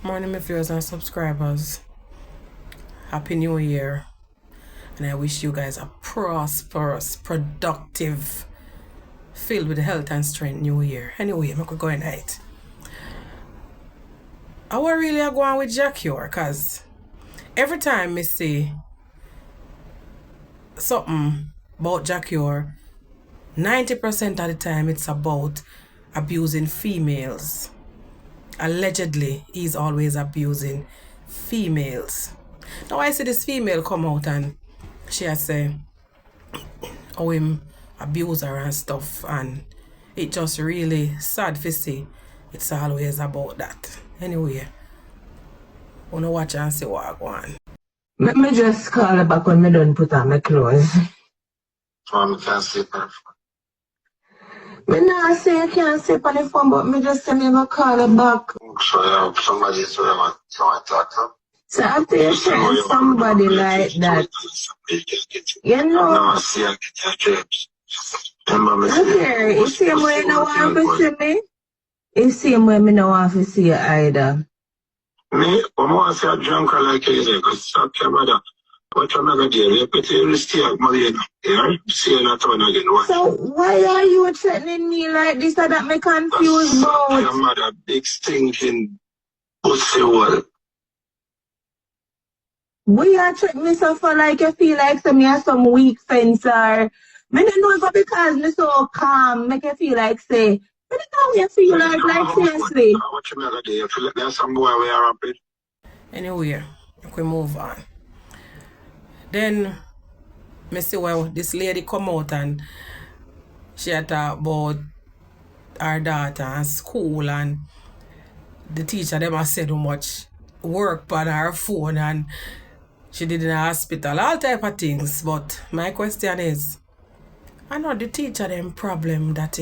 Morning, my viewers and subscribers. Happy New Year. And I wish you guys a prosperous, productive, filled with health and strength New Year. Anyway, I'm going to go in night. I was really going with Jahcure because every time I see something about Jahcure, 90% of the time it's about abusing females. Allegedly, he's always abusing females. Now I see this female come out and she has say how him abuse her and stuff, and it just really sad to see it's always about that. Anyway, wanna watch and see what I go on. Let me just call her back when I don't put on my clothes. I can't sleep on the phone. Me not say I can't sleep on the phone, but me just say me go call her back. So yeah, somebody is where I talk to. So after you saying somebody like that, you know, okay, it's the same way you don't want to see me. It's the same way me don't want to see you either. Me, I want to see a drunk like you because I can't bother. What I'm going to do, you put your mistake, Marina. Yeah? See you not on again. What? So why are you threatening me like this so that me confused about? Your mother, big stinking pussy wall. Why you threatening me so for like you feel like me have some weak fencer? Me don't know if it's because me so calm, make you feel like say, me don't know how you feel like seriously. What you going to do? You feel like there's some boy we are rapid. Anyway, we move on. Then me see well this lady come out and she had talk about her daughter and school, and the teacher them has said how much work on her phone and she did in a hospital, all type of things. But my question is, I know the teacher them problem that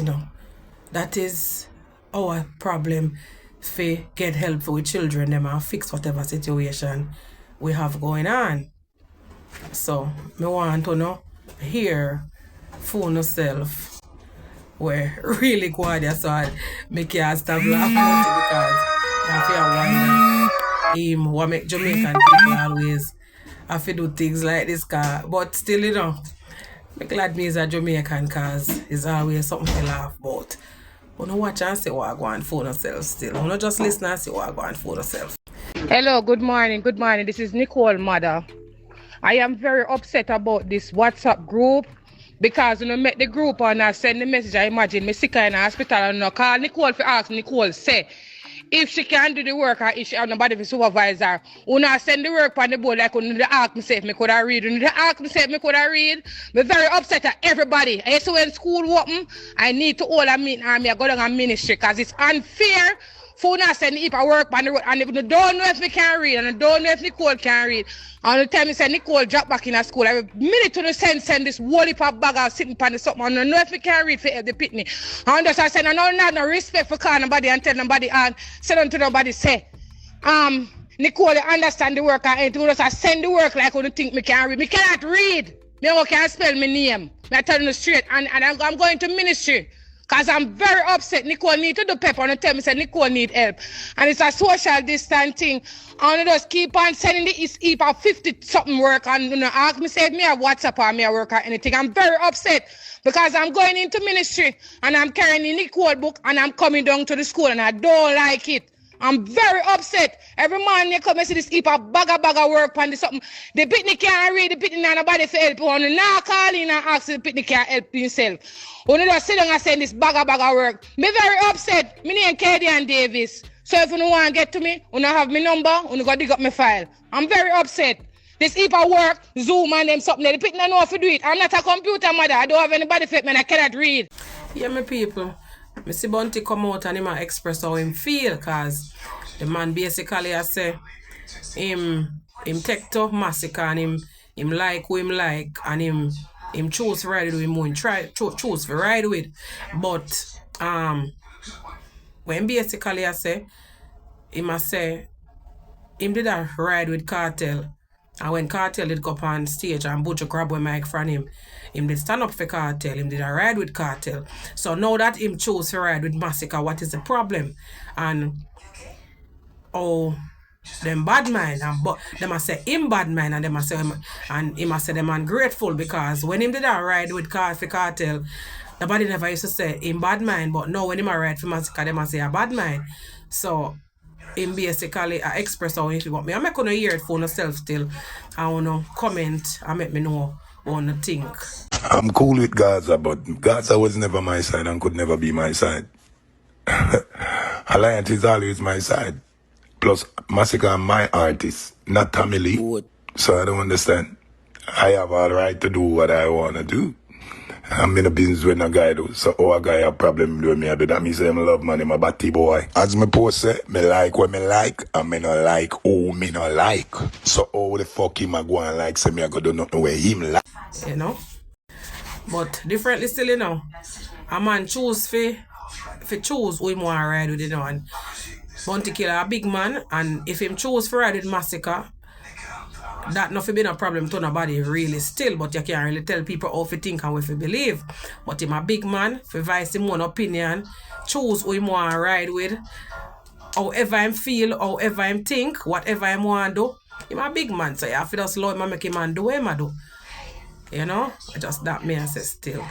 that is our problem for get help for children them and fix whatever situation we have going on. So, me want to know, hear for yourself where really go out there so I make you stop laughing because I feel wonder what make Jamaican people always have to do things like this. But still, I'm glad me is a Jamaican because it's always something to laugh about. But no watch and see what I go on for yourself still. I'm not just listen and see what I go on for yourself. Hello, good morning. Good morning. This is Nicole mother. I am very upset about this WhatsApp group because when I met the group and I send the message, I imagine me sick in the hospital and I call Nicole to ask Nicole say if she can do the work or if she have nobody to supervise her. When I send the work on the board like when they ask me say if me could I read. When they ask me say if me could I read, I'm very upset at everybody. I say when school open, I need to hold a meeting and I go down a ministry because it's unfair. For now, send if I work on the road and if I don't know if we can read and I don't know if Nicole can read. And the time I said Nicole drop back in a school, I minute to send this whole heap of bag sitting on the something and I don't know if we can read for the pitney. And just I said I don't have no respect for calling nobody and tell nobody and say unto nobody say Nicole understand the work and anything. I send the work like when you think me can read. Me cannot read. Me can't spell my name. I tell you straight and I'm going to ministry. Because I'm very upset. Nicole need to do pepper and tell me say Nicole need help. And it's a social distance thing. And I just keep on sending the heap of 50 something work and ask me say if me have WhatsApp or me have work or anything. I'm very upset because I'm going into ministry and I'm carrying the Nicole book and I'm coming down to the school and I don't like it. I'm very upset. Every morning you come and see this heap of bag of work on this something. The pitney can't read, the pitney not nobody for help. When you now call in and ask the pitney can't help himself. When you just sit down and send this bag of work. Me very upset. My name Katie and Davis. So if you don't want to get to me, you don't have my number, you go dig up my file. I'm very upset. This heap of work, Zoom and them something, the pitney don't know how to do it. I'm not a computer mother. I don't have anybody for me and I cannot read. Yeah, my people. I see Bunty come out and him express how him feel because the man basically I say him take to massacre and him like who him like and him choose to ride with him who him choose to ride with. But when basically I say him I say him did a ride with Kartel. And when Kartel did go up on stage and Butcher grab a mic from him did stand up for Kartel, him did a ride with Kartel. So now that him chose to ride with Massacre, what is the problem? And them bad mind, and but them a say him bad mind, and them a say him a say them ungrateful because when him did a ride with Kartel, nobody never used to say him bad mind, but now when him a ride for Massacre, them a say a bad mind. So him basically express how he feel. But me I make on hear it for myself still. I wanna comment and make me know what I think. I'm cool with Gaza, but Gaza was never my side and could never be my side. Alliance is always my side. Plus, Massacre are my artist, not Tommy Lee. So I don't understand. I have all right to do what I want to do. I'm in a business with a guy do. So a guy have problem with me, I do that. Me say I love man, I'm a batty boy. As my post say, me like what me like, and me not like who me not like. So how the fuck him a go and like say me I go do nothing where him like. You know? But differently still, you know. A man choose for choose who him want to ride with, you know. And Bounty Killer a big man, and if him choose for ride with Massacre, that not be no problem to nobody really still, but you can't really tell people how to think and what to believe. But him a big man, for voice him one opinion, choose who him want to ride with, however him feel, however him think, whatever him want to do. Him a big man, so you have to just love him and make him and do what him do. You know? Just that me I say still.